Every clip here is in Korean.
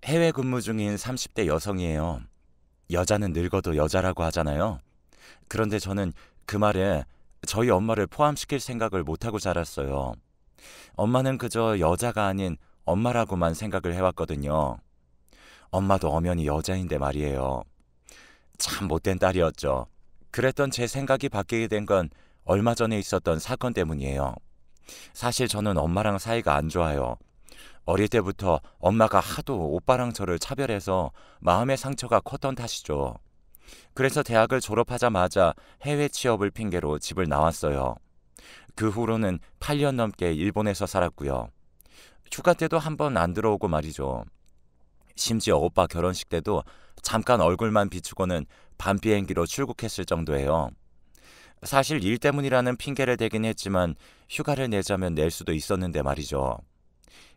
해외 근무 중인 30대 여성이에요. 여자는 늙어도 여자라고 하잖아요. 그런데 저는 그 말에 저희 엄마를 포함시킬 생각을 못하고 자랐어요. 엄마는 그저 여자가 아닌 엄마라고만 생각을 해왔거든요. 엄마도 엄연히 여자인데 말이에요. 참 못된 딸이었죠. 그랬던 제 생각이 바뀌게 된 건 얼마 전에 있었던 사건 때문이에요. 사실 저는 엄마랑 사이가 안 좋아요. 어릴 때부터 엄마가 하도 오빠랑 저를 차별해서 마음의 상처가 컸던 탓이죠. 그래서 대학을 졸업하자마자 해외 취업을 핑계로 집을 나왔어요. 그 후로는 8년 넘게 일본에서 살았고요. 휴가 때도 한 번 안 들어오고 말이죠. 심지어 오빠 결혼식 때도 잠깐 얼굴만 비추고는 밤 비행기로 출국했을 정도예요. 사실 일 때문이라는 핑계를 대긴 했지만 휴가를 내자면 낼 수도 있었는데 말이죠.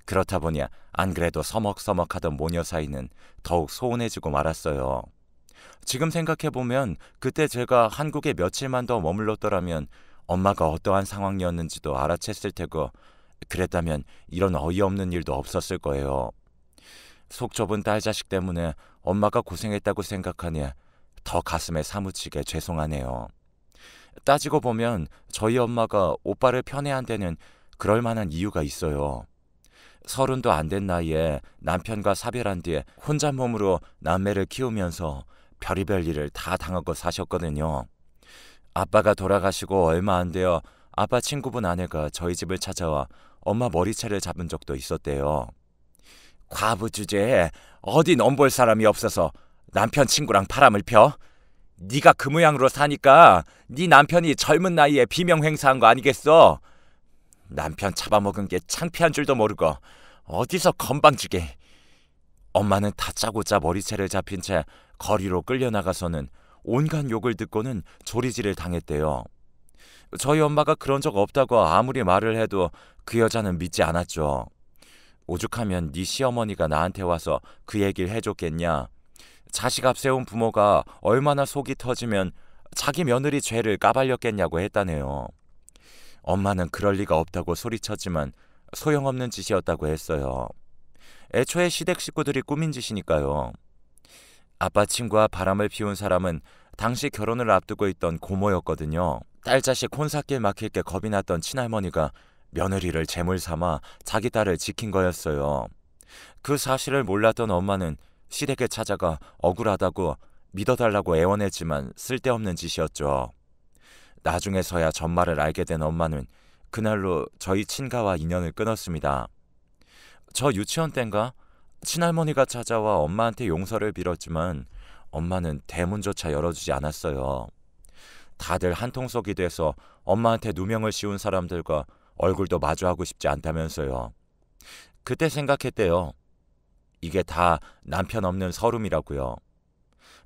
그렇다 보니 안 그래도 서먹서먹하던 모녀 사이는 더욱 소원해지고 말았어요. 지금 생각해보면 그때 제가 한국에 며칠만 더 머물렀더라면 엄마가 어떠한 상황이었는지도 알아챘을 테고, 그랬다면 이런 어이없는 일도 없었을 거예요. 속 좁은 딸 자식 때문에 엄마가 고생했다고 생각하니 더 가슴에 사무치게 죄송하네요. 따지고 보면 저희 엄마가 오빠를 편애한 데는 그럴 만한 이유가 있어요. 30도 안 된 나이에 남편과 사별한 뒤에 혼자 몸으로 남매를 키우면서 별의별 일을 다 당하고 사셨거든요. 아빠가 돌아가시고 얼마 안 되어 아빠 친구분 아내가 저희 집을 찾아와 엄마 머리채를 잡은 적도 있었대요. 과부 주제에 어디 넘볼 사람이 없어서 남편 친구랑 바람을 펴? 네가 그 모양으로 사니까 네 남편이 젊은 나이에 비명 행사한 거 아니겠어? 남편 잡아먹은 게 창피한 줄도 모르고 어디서 건방지게. 엄마는 다짜고짜 머리채를 잡힌 채 거리로 끌려나가서는 온갖 욕을 듣고는 조리질을 당했대요. 저희 엄마가 그런 적 없다고 아무리 말을 해도 그 여자는 믿지 않았죠. 오죽하면 네 시어머니가 나한테 와서 그 얘기를 해줬겠냐. 자식 앞세운 부모가 얼마나 속이 터지면 자기 며느리 죄를 까발렸겠냐고 했다네요. 엄마는 그럴 리가 없다고 소리쳤지만 소용없는 짓이었다고 했어요. 애초에 시댁 식구들이 꾸민 짓이니까요. 아빠 친구와 바람을 피운 사람은 당시 결혼을 앞두고 있던 고모였거든요. 딸 자식 혼사길 막힐 게 겁이 났던 친할머니가 며느리를 제물 삼아 자기 딸을 지킨 거였어요. 그 사실을 몰랐던 엄마는 시댁에 찾아가 억울하다고 믿어달라고 애원했지만 쓸데없는 짓이었죠. 나중에서야 전말을 알게 된 엄마는 그날로 저희 친가와 인연을 끊었습니다. 저 유치원 땐가 친할머니가 찾아와 엄마한테 용서를 빌었지만 엄마는 대문조차 열어주지 않았어요. 다들 한통속이 돼서 엄마한테 누명을 씌운 사람들과 얼굴도 마주하고 싶지 않다면서요. 그때 생각했대요. 이게 다 남편 없는 서름이라고요.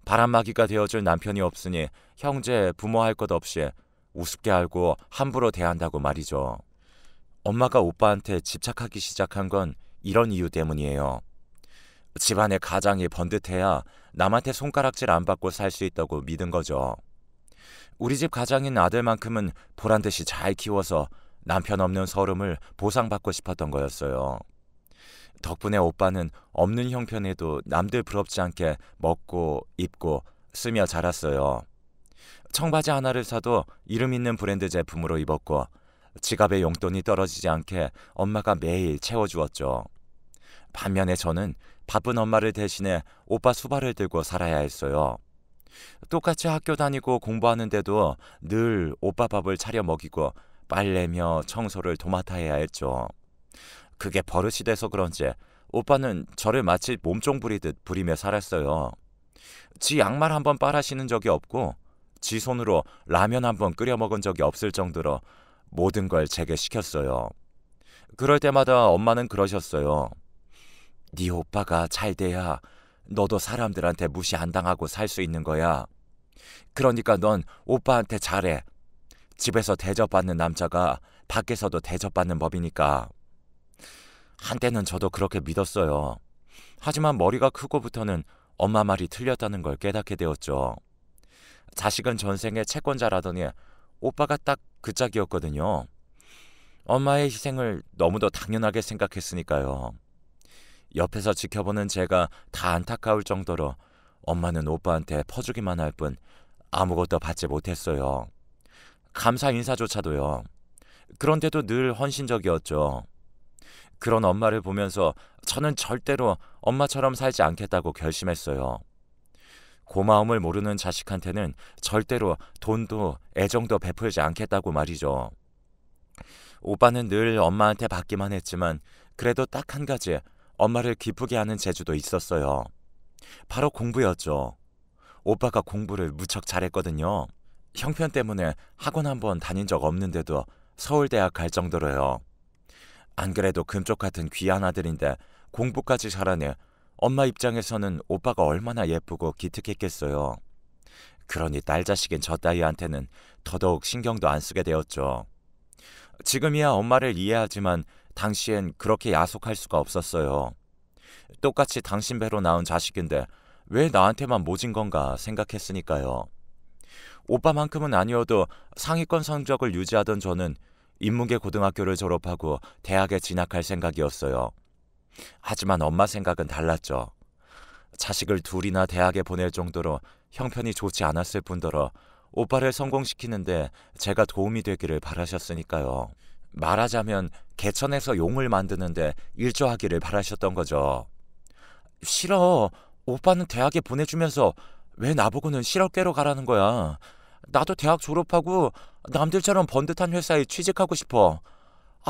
바람막이가 되어줄 남편이 없으니 형제, 부모 할 것 없이 우습게 알고 함부로 대한다고 말이죠. 엄마가 오빠한테 집착하기 시작한 건 이런 이유 때문이에요. 집안의 가장이 번듯해야 남한테 손가락질 안 받고 살 수 있다고 믿은 거죠. 우리 집 가장인 아들만큼은 보란듯이 잘 키워서 남편 없는 서름을 보상받고 싶었던 거였어요. 덕분에 오빠는 없는 형편에도 남들 부럽지 않게 먹고 입고 쓰며 자랐어요. 청바지 하나를 사도 이름 있는 브랜드 제품으로 입었고 지갑에 용돈이 떨어지지 않게 엄마가 매일 채워주었죠. 반면에 저는 바쁜 엄마를 대신해 오빠 수발을 들고 살아야 했어요. 똑같이 학교 다니고 공부하는데도 늘 오빠 밥을 차려 먹이고 빨래며 청소를 도맡아 해야 했죠. 그게 버릇이 돼서 그런지 오빠는 저를 마치 몸종 부리듯 부리며 살았어요. 지 양말 한번 빨아 신은 적이 없고 지 손으로 라면 한번 끓여 먹은 적이 없을 정도로 모든 걸 제게 시켰어요. 그럴 때마다 엄마는 그러셨어요. 네 오빠가 잘 돼야 너도 사람들한테 무시 안 당하고 살 수 있는 거야. 그러니까 넌 오빠한테 잘해. 집에서 대접받는 남자가 밖에서도 대접받는 법이니까. 한때는 저도 그렇게 믿었어요. 하지만 머리가 크고부터는 엄마 말이 틀렸다는 걸 깨닫게 되었죠. 자식은 전생에 채권자라더니 오빠가 딱 그 짝이었거든요. 엄마의 희생을 너무도 당연하게 생각했으니까요. 옆에서 지켜보는 제가 다 안타까울 정도로 엄마는 오빠한테 퍼주기만 할 뿐 아무것도 받지 못했어요. 감사 인사조차도요. 그런데도 늘 헌신적이었죠. 그런 엄마를 보면서 저는 절대로 엄마처럼 살지 않겠다고 결심했어요. 고마움을 모르는 자식한테는 절대로 돈도 애정도 베풀지 않겠다고 말이죠. 오빠는 늘 엄마한테 받기만 했지만 그래도 딱 한 가지 엄마를 기쁘게 하는 재주도 있었어요. 바로 공부였죠. 오빠가 공부를 무척 잘했거든요. 형편 때문에 학원 한 번 다닌 적 없는데도 서울대학 갈 정도로요. 안 그래도 금쪽 같은 귀한 아들인데 공부까지 잘하니 엄마 입장에서는 오빠가 얼마나 예쁘고 기특했겠어요. 그러니 딸 자식인 저 따위한테는 더더욱 신경도 안 쓰게 되었죠. 지금이야 엄마를 이해하지만 당시엔 그렇게 야속할 수가 없었어요. 똑같이 당신 배로 낳은 자식인데 왜 나한테만 모진 건가 생각했으니까요. 오빠만큼은 아니어도 상위권 성적을 유지하던 저는 인문계 고등학교를 졸업하고 대학에 진학할 생각이었어요. 하지만 엄마 생각은 달랐죠. 자식을 둘이나 대학에 보낼 정도로 형편이 좋지 않았을 뿐더러 오빠를 성공시키는데 제가 도움이 되기를 바라셨으니까요. 말하자면 개천에서 용을 만드는데 일조하기를 바라셨던 거죠. 싫어. 오빠는 대학에 보내주면서 왜 나보고는 실업계로 가라는 거야. 나도 대학 졸업하고 남들처럼 번듯한 회사에 취직하고 싶어.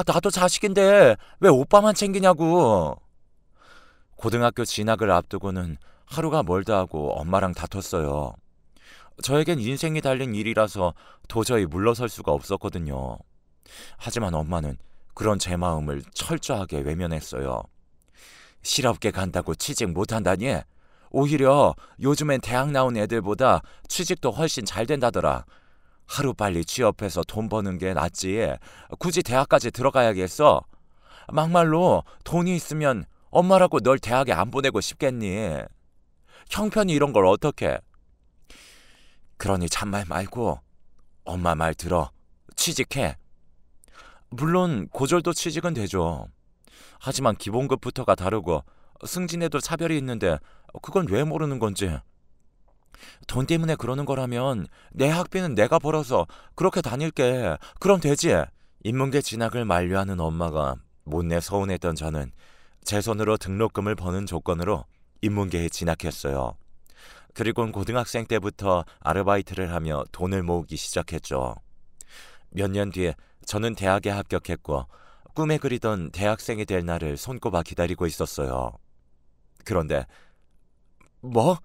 나도 자식인데 왜 오빠만 챙기냐고. 고등학교 진학을 앞두고는 하루가 멀다 하고 엄마랑 다퉜어요. 저에겐 인생이 달린 일이라서 도저히 물러설 수가 없었거든요. 하지만 엄마는 그런 제 마음을 철저하게 외면했어요. 실업계 간다고 취직 못한다니? 오히려 요즘엔 대학 나온 애들보다 취직도 훨씬 잘 된다더라. 하루빨리 취업해서 돈 버는 게 낫지. 굳이 대학까지 들어가야겠어? 막말로 돈이 있으면 엄마라고 널 대학에 안 보내고 싶겠니? 형편이 이런 걸 어떡해? 그러니 잔말 말고 엄마 말 들어. 취직해. 물론 고졸도 취직은 되죠. 하지만 기본급부터가 다르고 승진에도 차별이 있는데 그건 왜 모르는 건지. 돈 때문에 그러는 거라면 내 학비는 내가 벌어서 그렇게 다닐게. 그럼 되지. 인문계 진학을 만류하는 엄마가 못내 서운했던 저는 제 손으로 등록금을 버는 조건으로 인문계에 진학했어요. 그리곤 고등학생 때부터 아르바이트를 하며 돈을 모으기 시작했죠. 몇 년 뒤에 저는 대학에 합격했고 꿈에 그리던 대학생이 될 날을 손꼽아 기다리고 있었어요. 그런데 뭐?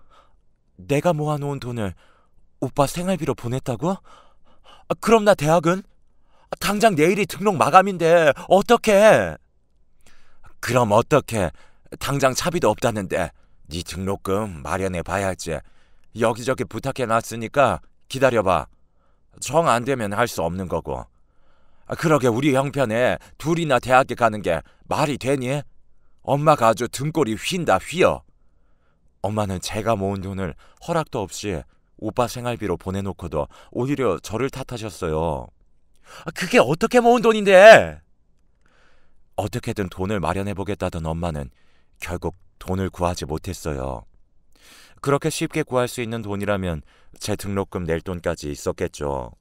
내가 모아놓은 돈을 오빠 생활비로 보냈다고? 그럼 나 대학은? 당장 내일이 등록 마감인데 어떡해? 그럼 어떡해? 당장 차비도 없다는데 네 등록금 마련해 봐야지. 여기저기 부탁해놨으니까 기다려봐. 정 안 되면 할 수 없는 거고. 그러게 우리 형편에 둘이나 대학에 가는 게 말이 되니? 엄마가 아주 등골이 휜다 휘어. 엄마는 제가 모은 돈을 허락도 없이 오빠 생활비로 보내놓고도 오히려 저를 탓하셨어요. 그게 어떻게 모은 돈인데? 어떻게든 돈을 마련해보겠다던 엄마는 결국 돈을 구하지 못했어요. 그렇게 쉽게 구할 수 있는 돈이라면 제 등록금 낼 돈까지 있었겠죠.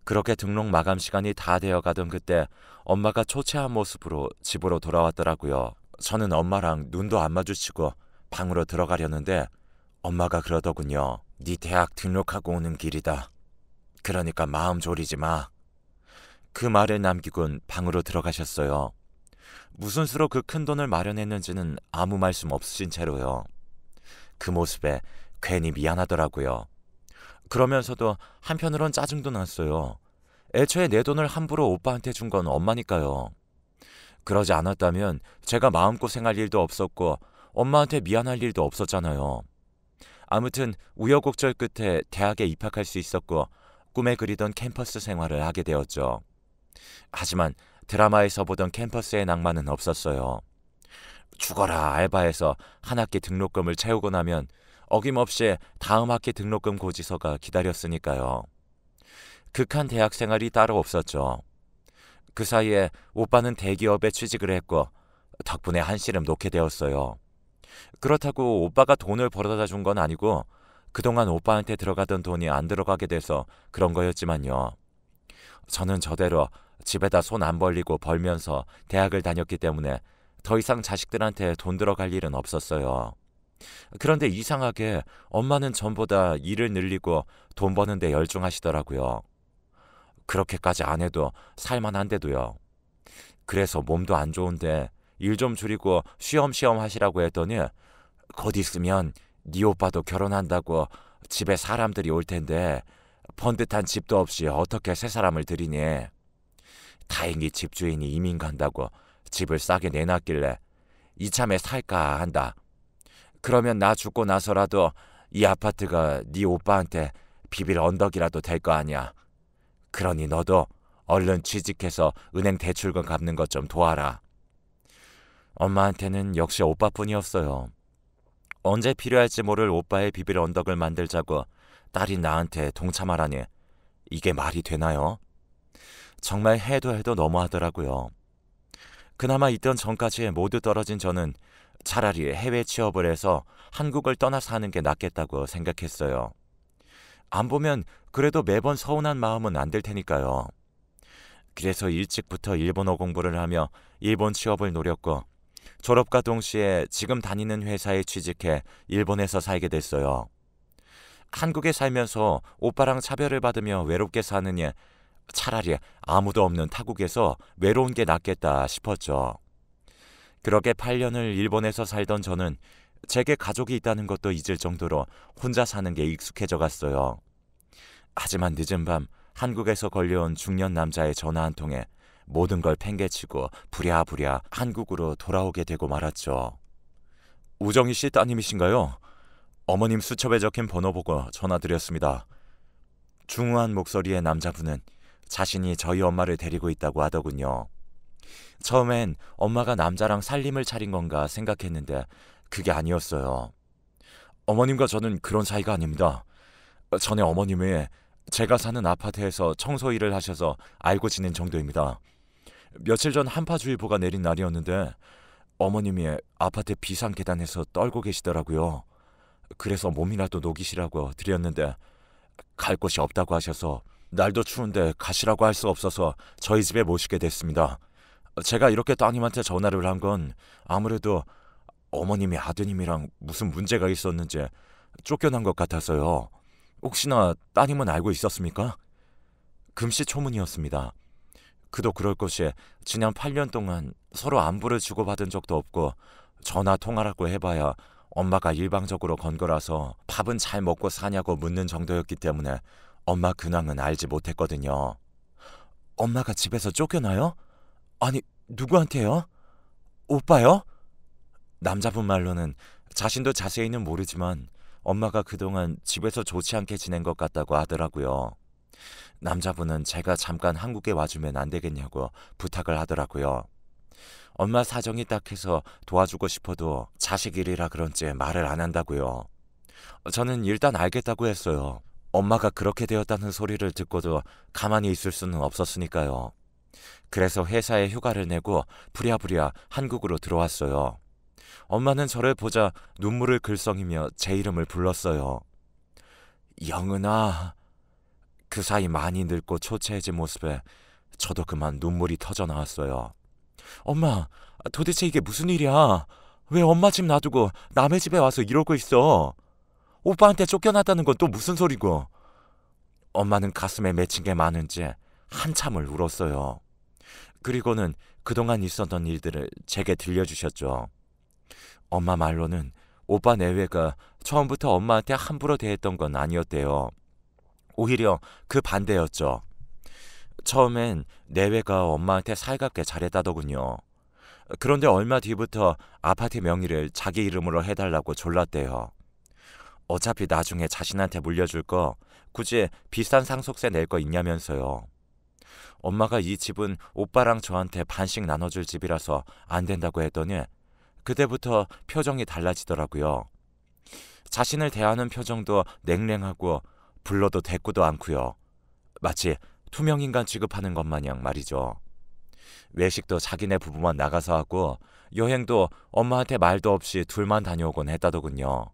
그렇게 등록 마감 시간이 다 되어가던 그때 엄마가 초췌한 모습으로 집으로 돌아왔더라고요. 저는 엄마랑 눈도 안 마주치고 방으로 들어가려는데 엄마가 그러더군요. 네 대학 등록하고 오는 길이다. 그러니까 마음 졸이지 마. 그 말을 남기곤 방으로 들어가셨어요. 무슨 수로 그 큰 돈을 마련했는지는 아무 말씀 없으신 채로요. 그 모습에 괜히 미안하더라고요. 그러면서도 한편으론 짜증도 났어요. 애초에 내 돈을 함부로 오빠한테 준 건 엄마니까요. 그러지 않았다면 제가 마음고생할 일도 없었고 엄마한테 미안할 일도 없었잖아요. 아무튼 우여곡절 끝에 대학에 입학할 수 있었고 꿈에 그리던 캠퍼스 생활을 하게 되었죠. 하지만 드라마에서 보던 캠퍼스의 낭만은 없었어요. 죽어라 알바해서 한 학기 등록금을 채우고 나면 어김없이 다음 학기 등록금 고지서가 기다렸으니까요. 극한 대학 생활이 따로 없었죠. 그 사이에 오빠는 대기업에 취직을 했고 덕분에 한시름 놓게 되었어요. 그렇다고 오빠가 돈을 벌어다 준 건 아니고 그동안 오빠한테 들어가던 돈이 안 들어가게 돼서 그런 거였지만요. 저는 저대로 집에다 손 안 벌리고 벌면서 대학을 다녔기 때문에 더 이상 자식들한테 돈 들어갈 일은 없었어요. 그런데 이상하게 엄마는 전보다 일을 늘리고 돈 버는 데 열중하시더라고요. 그렇게까지 안 해도 살만한데도요. 그래서 몸도 안 좋은데 일 좀 줄이고 쉬엄쉬엄 하시라고 했더니 곧 있으면 네 오빠도 결혼한다고 집에 사람들이 올 텐데 번듯한 집도 없이 어떻게 새 사람을 들이니. 다행히 집주인이 이민 간다고 집을 싸게 내놨길래 이참에 살까 한다. 그러면 나 죽고 나서라도 이 아파트가 네 오빠한테 비빌 언덕이라도 될 거 아니야. 그러니 너도 얼른 취직해서 은행 대출금 갚는 것 좀 도와라. 엄마한테는 역시 오빠뿐이었어요. 언제 필요할지 모를 오빠의 비빌 언덕을 만들자고 딸이 나한테 동참하라니 이게 말이 되나요? 정말 해도 해도 너무하더라고요. 그나마 있던 전까지 모두 떨어진 저는 차라리 해외 취업을 해서 한국을 떠나 사는 게 낫겠다고 생각했어요. 안 보면 그래도 매번 서운한 마음은 안 들 테니까요. 그래서 일찍부터 일본어 공부를 하며 일본 취업을 노렸고 졸업과 동시에 지금 다니는 회사에 취직해 일본에서 살게 됐어요. 한국에 살면서 오빠랑 차별을 받으며 외롭게 사느니 차라리 아무도 없는 타국에서 외로운 게 낫겠다 싶었죠. 그렇게 8년을 일본에서 살던 저는 제게 가족이 있다는 것도 잊을 정도로 혼자 사는 게 익숙해져 갔어요. 하지만 늦은 밤 한국에서 걸려온 중년 남자의 전화 한 통에 모든 걸 팽개치고 부랴부랴 한국으로 돌아오게 되고 말았죠. 우정희 씨 따님이신가요? 어머님 수첩에 적힌 번호 보고 전화드렸습니다. 중후한 목소리의 남자분은 자신이 저희 엄마를 데리고 있다고 하더군요. 처음엔 엄마가 남자랑 살림을 차린 건가 생각했는데 그게 아니었어요. 어머님과 저는 그런 사이가 아닙니다. 전에 어머님이 제가 사는 아파트에서 청소 일을 하셔서 알고 지낸 정도입니다. 며칠 전 한파주의보가 내린 날이었는데 어머님이 아파트 비상 계단에서 떨고 계시더라고요. 그래서 몸이라도 녹이시라고 드렸는데 갈 곳이 없다고 하셔서 날도 추운데 가시라고 할 수 없어서 저희 집에 모시게 됐습니다. 제가 이렇게 따님한테 전화를 한 건 아무래도 어머님이 아드님이랑 무슨 문제가 있었는지 쫓겨난 것 같아서요. 혹시나 따님은 알고 있었습니까? 금시초문이었습니다. 그도 그럴 것이 지난 8년 동안 서로 안부를 주고받은 적도 없고 전화 통화라고 해봐야 엄마가 일방적으로 건 거라서 밥은 잘 먹고 사냐고 묻는 정도였기 때문에 엄마 근황은 알지 못했거든요. 엄마가 집에서 쫓겨나요? 아니, 누구한테요? 오빠요? 남자분 말로는 자신도 자세히는 모르지만 엄마가 그동안 집에서 좋지 않게 지낸 것 같다고 하더라고요. 남자분은 제가 잠깐 한국에 와주면 안 되겠냐고 부탁을 하더라고요. 엄마 사정이 딱해서 도와주고 싶어도 자식 일이라 그런지 말을 안 한다고요. 저는 일단 알겠다고 했어요. 엄마가 그렇게 되었다는 소리를 듣고도 가만히 있을 수는 없었으니까요. 그래서 회사에 휴가를 내고 부랴부랴 한국으로 들어왔어요. 엄마는 저를 보자 눈물을 글썽이며 제 이름을 불렀어요. 영은아. 그 사이 많이 늙고 초췌해진 모습에 저도 그만 눈물이 터져 나왔어요. 엄마, 도대체 이게 무슨 일이야? 왜 엄마 집 놔두고 남의 집에 와서 이러고 있어? 오빠한테 쫓겨났다는 건 또 무슨 소리고? 엄마는 가슴에 맺힌 게 많은지 한참을 울었어요. 그리고는 그동안 있었던 일들을 제게 들려주셨죠. 엄마 말로는 오빠 내외가 처음부터 엄마한테 함부로 대했던 건 아니었대요. 오히려 그 반대였죠. 처음엔 내외가 엄마한테 살갑게 잘했다더군요. 그런데 얼마 뒤부터 아파트 명의를 자기 이름으로 해달라고 졸랐대요. 어차피 나중에 자신한테 물려줄 거 굳이 비싼 상속세 낼 거 있냐면서요. 엄마가 이 집은 오빠랑 저한테 반씩 나눠줄 집이라서 안 된다고 했더니 그때부터 표정이 달라지더라고요. 자신을 대하는 표정도 냉랭하고 불러도 대꾸도 않고요. 마치 투명인간 취급하는 것 마냥 말이죠. 외식도 자기네 부부만 나가서 하고 여행도 엄마한테 말도 없이 둘만 다녀오곤 했다더군요.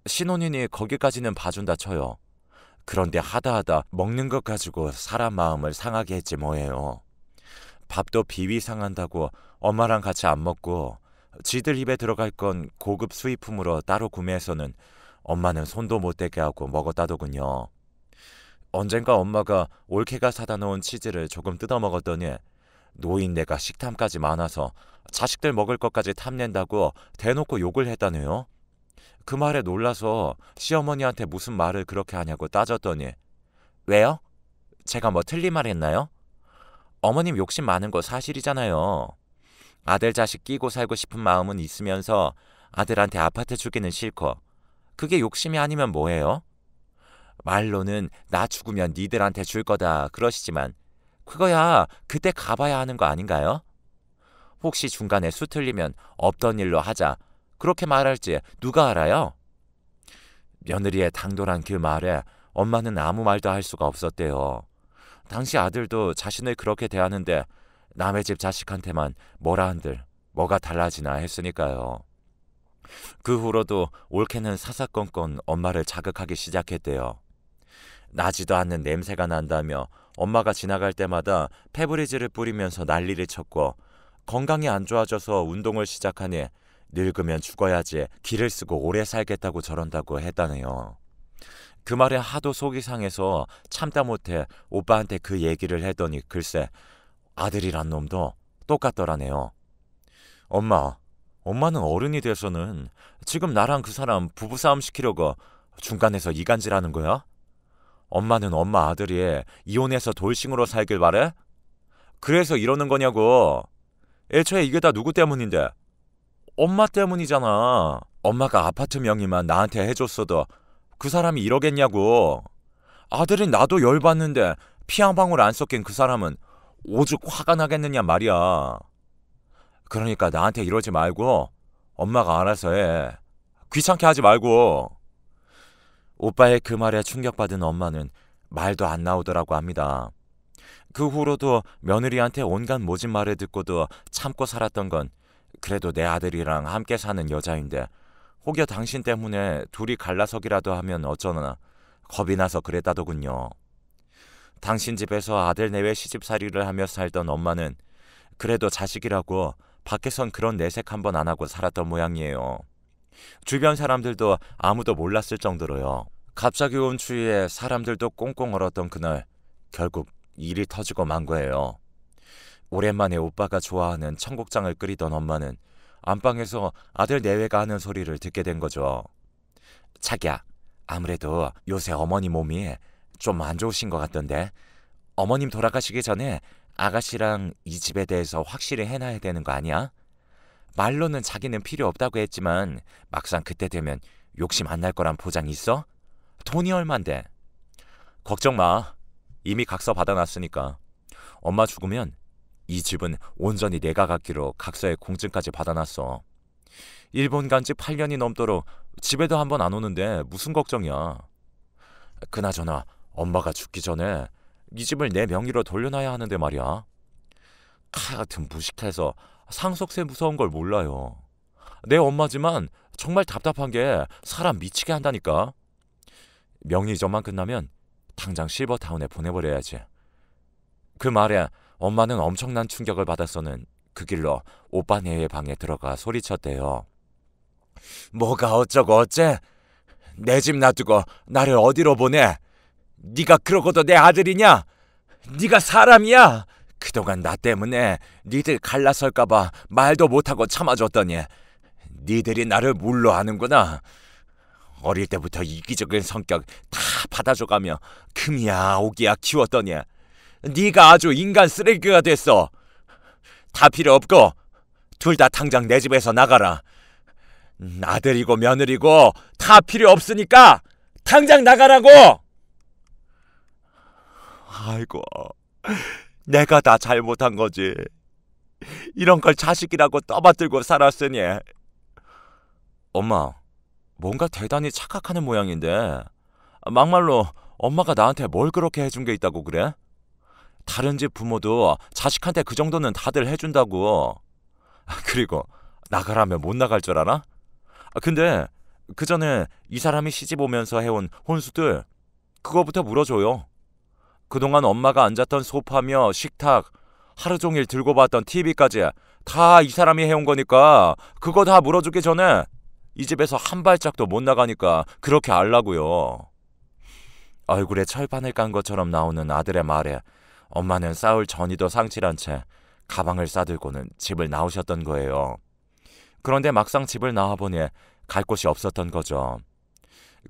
신혼이니 거기까지는 봐준다 쳐요. 그런데 하다 먹는 것 가지고 사람 마음을 상하게 했지 뭐예요. 밥도 비위 상한다고 엄마랑 같이 안 먹고 지들 입에 들어갈 건 고급 수입품으로 따로 구매해서는 엄마는 손도 못 대게 하고 먹었다더군요. 언젠가 엄마가 올케가 사다 놓은 치즈를 조금 뜯어 먹었더니 노인네가 식탐까지 많아서 자식들 먹을 것까지 탐낸다고 대놓고 욕을 했다네요. 그 말에 놀라서 시어머니한테 무슨 말을 그렇게 하냐고 따졌더니 왜요? 제가 뭐 틀린 말 했나요? 어머님 욕심 많은 거 사실이잖아요. 아들 자식 끼고 살고 싶은 마음은 있으면서 아들한테 아파트 주기는 싫고 그게 욕심이 아니면 뭐예요? 말로는 나 죽으면 니들한테 줄 거다 그러시지만 그거야 그때 가봐야 하는 거 아닌가요? 혹시 중간에 수 틀리면 없던 일로 하자 그렇게 말할지 누가 알아요? 며느리의 당돌한 그 말에 엄마는 아무 말도 할 수가 없었대요. 당시 아들도 자신을 그렇게 대하는데 남의 집 자식한테만 뭐라 한들 뭐가 달라지나 했으니까요. 그 후로도 올케는 사사건건 엄마를 자극하기 시작했대요. 나지도 않는 냄새가 난다며 엄마가 지나갈 때마다 페브리즈를 뿌리면서 난리를 쳤고 건강이 안 좋아져서 운동을 시작하니 늙으면 죽어야지 기를 쓰고 오래 살겠다고 저런다고 했다네요. 그 말에 하도 속이 상해서 참다 못해 오빠한테 그 얘기를 했더니 글쎄 아들이란 놈도 똑같더라네요. 엄마는 어른이 돼서는 지금 나랑 그 사람 부부싸움 시키려고 중간에서 이간질하는 거야? 엄마는 엄마 아들이 이혼해서 돌싱으로 살길 바래? 그래서 이러는 거냐고. 애초에 이게 다 누구 때문인데? 엄마 때문이잖아. 엄마가 아파트 명의만 나한테 해줬어도 그 사람이 이러겠냐고. 아들은 나도 열받는데 피 한 방울 안 섞인 그 사람은 오죽 화가 나겠느냐 말이야. 그러니까 나한테 이러지 말고 엄마가 알아서 해. 귀찮게 하지 말고. 오빠의 그 말에 충격받은 엄마는 말도 안 나오더라고 합니다. 그 후로도 며느리한테 온갖 모진 말을 듣고도 참고 살았던 건 그래도 내 아들이랑 함께 사는 여자인데 혹여 당신 때문에 둘이 갈라서기라도 하면 어쩌나 겁이 나서 그랬다더군요. 당신 집에서 아들 내외 시집살이를 하며 살던 엄마는 그래도 자식이라고 밖에선 그런 내색 한번 안 하고 살았던 모양이에요. 주변 사람들도 아무도 몰랐을 정도로요. 갑자기 온 추위에 사람들도 꽁꽁 얼었던 그날 결국 일이 터지고 만 거예요. 오랜만에 오빠가 좋아하는 청국장을 끓이던 엄마는 안방에서 아들 내외가 하는 소리를 듣게 된 거죠. 자기야, 아무래도 요새 어머니 몸이 좀 안 좋으신 것 같던데 어머님 돌아가시기 전에 아가씨랑 이 집에 대해서 확실히 해놔야 되는 거 아니야? 말로는 자기는 필요 없다고 했지만 막상 그때 되면 욕심 안 날 거란 보장 있어? 돈이 얼만데? 걱정 마. 이미 각서 받아놨으니까. 엄마 죽으면 이 집은 온전히 내가 갖기로 각서에 공증까지 받아놨어. 일본 간 지 8년이 넘도록 집에도 한 번 안 오는데 무슨 걱정이야. 그나저나 엄마가 죽기 전에 이 집을 내 명의로 돌려놔야 하는데 말이야. 하여튼 무식해서 상속세 무서운 걸 몰라요. 내 엄마지만 정말 답답한 게 사람 미치게 한다니까. 명의 이전만 끝나면 당장 실버타운에 보내버려야지. 그 말에 엄마는 엄청난 충격을 받았어는 그 길로 오빠네의 방에 들어가 소리쳤대요. 뭐가 어쩌고 어째? 내 집 놔두고 나를 어디로 보내? 네가 그러고도 내 아들이냐? 네가 사람이야? 그동안 나 때문에 니들 갈라설까봐 말도 못하고 참아줬더니 니들이 나를 물로 하는구나. 어릴 때부터 이기적인 성격 다 받아줘가며 금이야 오기야 키웠더니 네가 아주 인간 쓰레기가 됐어. 다 필요 없고 둘 다 당장 내 집에서 나가라. 아들이고 며느리고 다 필요 없으니까 당장 나가라고. 아이고, 내가 다 잘못한 거지. 이런 걸 자식이라고 떠받들고 살았으니. 엄마, 뭔가 대단히 착각하는 모양인데 막말로 엄마가 나한테 뭘 그렇게 해준 게 있다고 그래? 다른 집 부모도 자식한테 그 정도는 다들 해준다고. 그리고 나가라면 못 나갈 줄 알아? 근데 그 전에 이 사람이 시집 오면서 해온 혼수들 그거부터 물어줘요. 그동안 엄마가 앉았던 소파며 식탁, 하루 종일 들고 봤던 TV까지 다 이 사람이 해온 거니까 그거 다 물어주기 전에 이 집에서 한 발짝도 못 나가니까 그렇게 알라고요. 얼굴에 철판을 깐 것처럼 나오는 아들의 말에 엄마는 싸울 전이도 상실한 채 가방을 싸들고는 집을 나오셨던 거예요. 그런데 막상 집을 나와보니 갈 곳이 없었던 거죠.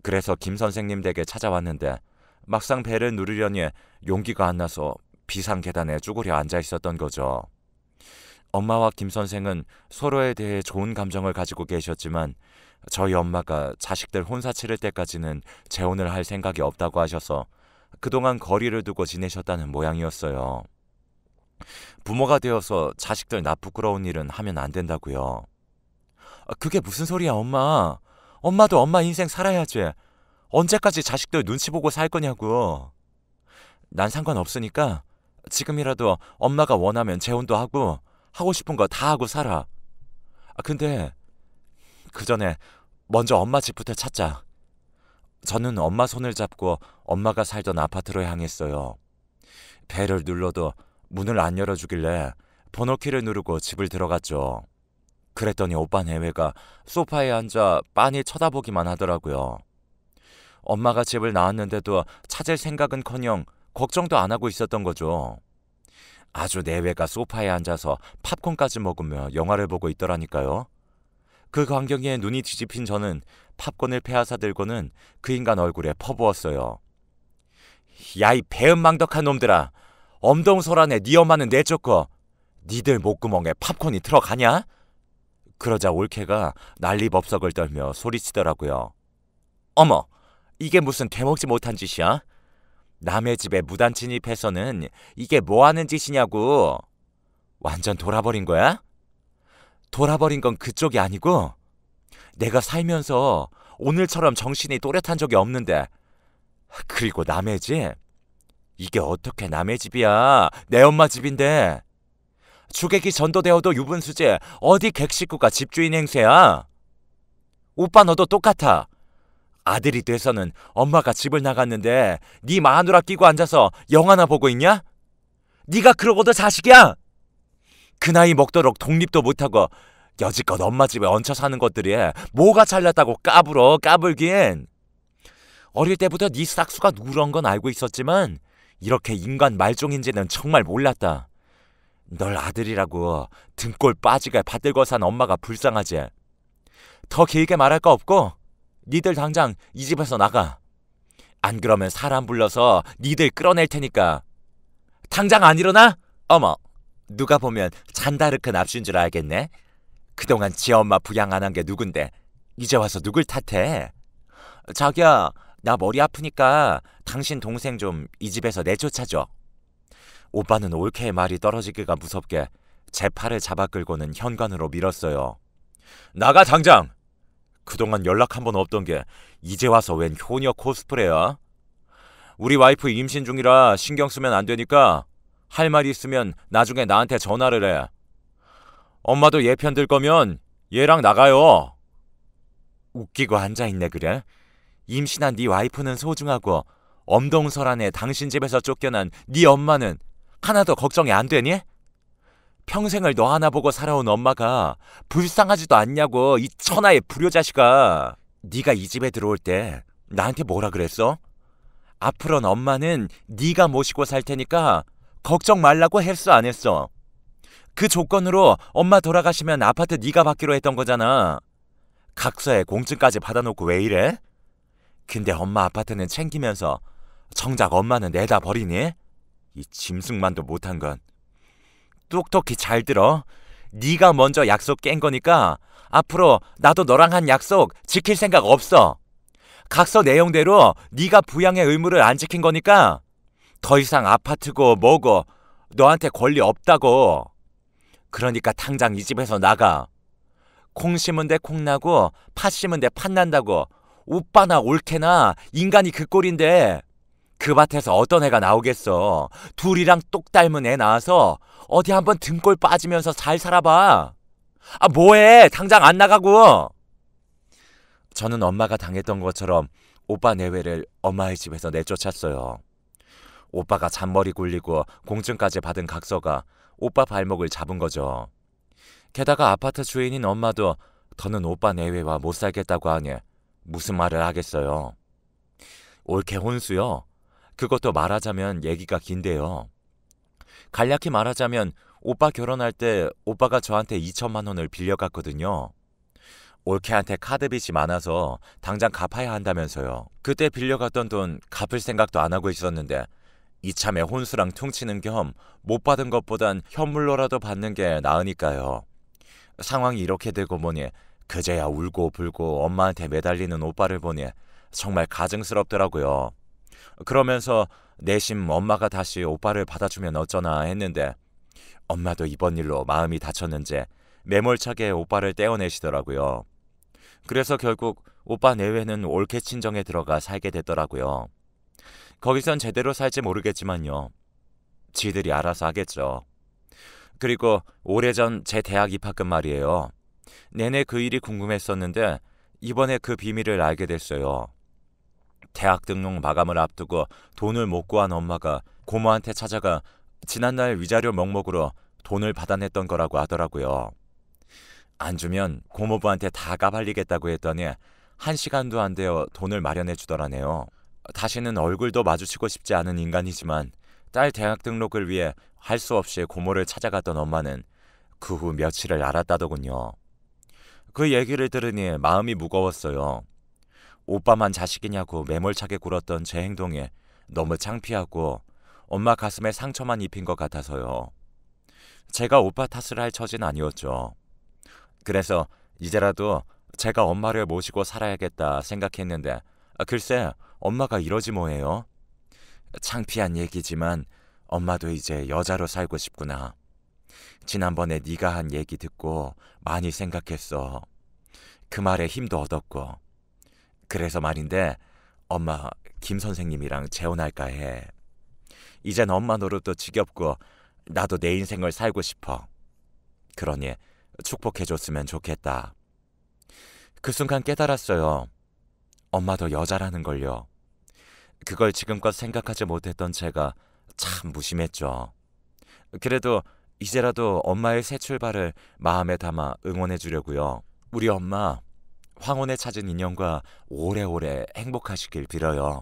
그래서 김 선생님 댁에 찾아왔는데 막상 배를 누르려니 용기가 안 나서 비상 계단에 쭈그려 앉아 있었던 거죠. 엄마와 김 선생은 서로에 대해 좋은 감정을 가지고 계셨지만 저희 엄마가 자식들 혼사 치를 때까지는 재혼을 할 생각이 없다고 하셔서 그동안 거리를 두고 지내셨다는 모양이었어요. 부모가 되어서 자식들 나 부끄러운 일은 하면 안 된다고요. 그게 무슨 소리야, 엄마. 엄마도 엄마 인생 살아야지. 언제까지 자식들 눈치 보고 살 거냐고. 난 상관없으니까 지금이라도 엄마가 원하면 재혼도 하고 싶은 거 다 하고 살아. 근데 그 전에 먼저 엄마 집부터 찾자. 저는 엄마 손을 잡고 엄마가 살던 아파트로 향했어요. 배를 눌러도 문을 안 열어주길래 번호키를 누르고 집을 들어갔죠. 그랬더니 오빠 내외가 소파에 앉아 빤히 쳐다보기만 하더라고요. 엄마가 집을 나왔는데도 찾을 생각은커녕 걱정도 안 하고 있었던 거죠. 아주 내외가 소파에 앉아서 팝콘까지 먹으며 영화를 보고 있더라니까요. 그 광경에 눈이 뒤집힌 저는 팝콘을 빼앗아 들고는 그 인간 얼굴에 퍼부었어요. 야, 이 배은망덕한 놈들아. 엄동설안에 네 엄마는 내쫓고 니들 목구멍에 팝콘이 들어가냐? 그러자 올케가 난리법석을 떨며 소리치더라고요. 어머, 이게 무슨 되먹지 못한 짓이야? 남의 집에 무단 침입해서는 이게 뭐하는 짓이냐고. 완전 돌아버린 거야? 돌아버린 건 그쪽이 아니고 내가 살면서 오늘처럼 정신이 또렷한 적이 없는데. 그리고 남의 집? 이게 어떻게 남의 집이야? 내 엄마 집인데. 주객이 전도되어도 유분수지 어디 객식구가 집주인 행세야? 오빠 너도 똑같아. 아들이 돼서는 엄마가 집을 나갔는데 네 마누라 끼고 앉아서 영화나 보고 있냐? 네가 그러고도 자식이야? 그 나이 먹도록 독립도 못하고 여지껏 엄마 집에 얹혀 사는 것들이 뭐가 잘났다고 까불긴. 어릴 때부터 네 싹수가 누런 건 알고 있었지만 이렇게 인간 말종인지는 정말 몰랐다. 널 아들이라고 등골 빠지게 받들고 산 엄마가 불쌍하지. 더 길게 말할 거 없고 니들 당장 이 집에서 나가. 안 그러면 사람 불러서 니들 끌어낼 테니까. 당장 안 일어나? 어머, 누가 보면 잔다르크 납시인 줄 알겠네. 그동안 지 엄마 부양 안 한 게 누군데 이제 와서 누굴 탓해? 자기야, 나 머리 아프니까 당신 동생 좀 이 집에서 내쫓아줘. 오빠는 올케의 말이 떨어지기가 무섭게 제 팔을 잡아 끌고는 현관으로 밀었어요. 나가 당장! 그동안 연락 한 번 없던 게 이제 와서 웬 효녀 코스프레야? 우리 와이프 임신 중이라 신경 쓰면 안 되니까 할 말이 있으면 나중에 나한테 전화를 해. 엄마도 얘 편 들 거면 얘랑 나가요. 웃기고 앉아있네 그래? 임신한 네 와이프는 소중하고 엄동설안에 당신 집에서 쫓겨난 네 엄마는 하나도 걱정이 안 되니? 평생을 너 하나 보고 살아온 엄마가 불쌍하지도 않냐고, 이 천하의 불효자식아. 네가 이 집에 들어올 때 나한테 뭐라 그랬어? 앞으로는 엄마는 네가 모시고 살 테니까 걱정 말라고 했어 안 했어? 그 조건으로 엄마 돌아가시면 아파트 네가 받기로 했던 거잖아. 각서에 공증까지 받아놓고 왜 이래? 근데 엄마 아파트는 챙기면서 정작 엄마는 내다 버리니? 이 짐승만도 못한 건. 똑똑히 잘 들어. 네가 먼저 약속 깬 거니까 앞으로 나도 너랑 한 약속 지킬 생각 없어. 각서 내용대로 네가 부양의 의무를 안 지킨 거니까 더 이상 아파트고 뭐고 너한테 권리 없다고. 그러니까 당장 이 집에서 나가. 콩 심은 데 콩 나고 팥 심은 데 팥 난다고. 오빠나 올케나 인간이 그 꼴인데 그 밭에서 어떤 애가 나오겠어. 둘이랑 똑 닮은 애 낳아서 어디 한번 등골 빠지면서 잘 살아봐. 아, 뭐해? 당장 안 나가고! 저는 엄마가 당했던 것처럼 오빠 내외를 엄마의 집에서 내쫓았어요. 오빠가 잔머리 굴리고 공증까지 받은 각서가 오빠 발목을 잡은 거죠. 게다가 아파트 주인인 엄마도 더는 오빠 내외와 못 살겠다고 하니 무슨 말을 하겠어요. 올케 혼수요. 그것도 말하자면 얘기가 긴데요. 간략히 말하자면 오빠 결혼할 때 오빠가 저한테 2천만 원을 빌려갔거든요. 올케한테 카드 빚이 많아서 당장 갚아야 한다면서요. 그때 빌려갔던 돈 갚을 생각도 안 하고 있었는데 이참에 혼수랑 퉁치는 겸 못 받은 것보단 현물로라도 받는 게 나으니까요. 상황이 이렇게 되고 보니 그제야 울고 불고 엄마한테 매달리는 오빠를 보니 정말 가증스럽더라고요. 그러면서 내심 엄마가 다시 오빠를 받아주면 어쩌나 했는데 엄마도 이번 일로 마음이 다쳤는지 매몰차게 오빠를 떼어내시더라고요. 그래서 결국 오빠 내외는 올케 친정에 들어가 살게 됐더라고요. 거기선 제대로 살지 모르겠지만요. 지들이 알아서 하겠죠. 그리고 오래전 제 대학 입학금 말이에요. 내내 그 일이 궁금했었는데 이번에 그 비밀을 알게 됐어요. 대학 등록 마감을 앞두고 돈을 못 구한 엄마가 고모한테 찾아가 지난날 위자료 명목으로 돈을 받아냈던 거라고 하더라고요. 안 주면 고모부한테 다 까발리겠다고 했더니 1시간도 안 되어 돈을 마련해 주더라네요. 다시는 얼굴도 마주치고 싶지 않은 인간이지만 딸 대학 등록을 위해 할 수 없이 고모를 찾아갔던 엄마는 그 후 며칠을 알았다더군요. 그 얘기를 들으니 마음이 무거웠어요. 오빠만 자식이냐고 매몰차게 굴었던 제 행동에 너무 창피하고 엄마 가슴에 상처만 입힌 것 같아서요. 제가 오빠 탓을 할 처지는 아니었죠. 그래서 이제라도 제가 엄마를 모시고 살아야겠다 생각했는데 글쎄 엄마가 이러지 뭐예요. 창피한 얘기지만 엄마도 이제 여자로 살고 싶구나. 지난번에 네가 한 얘기 듣고 많이 생각했어. 그 말에 힘도 얻었고. 그래서 말인데 엄마 김 선생님이랑 재혼할까 해. 이젠 엄마 노릇도 지겹고 나도 내 인생을 살고 싶어. 그러니 축복해줬으면 좋겠다. 그 순간 깨달았어요. 엄마도 여자라는 걸요. 그걸 지금껏 생각하지 못했던 제가 참 무심했죠. 그래도 이제라도 엄마의 새 출발을 마음에 담아 응원해 주려고요. 우리 엄마 황혼에 찾은 인연과 오래오래 행복하시길 빌어요.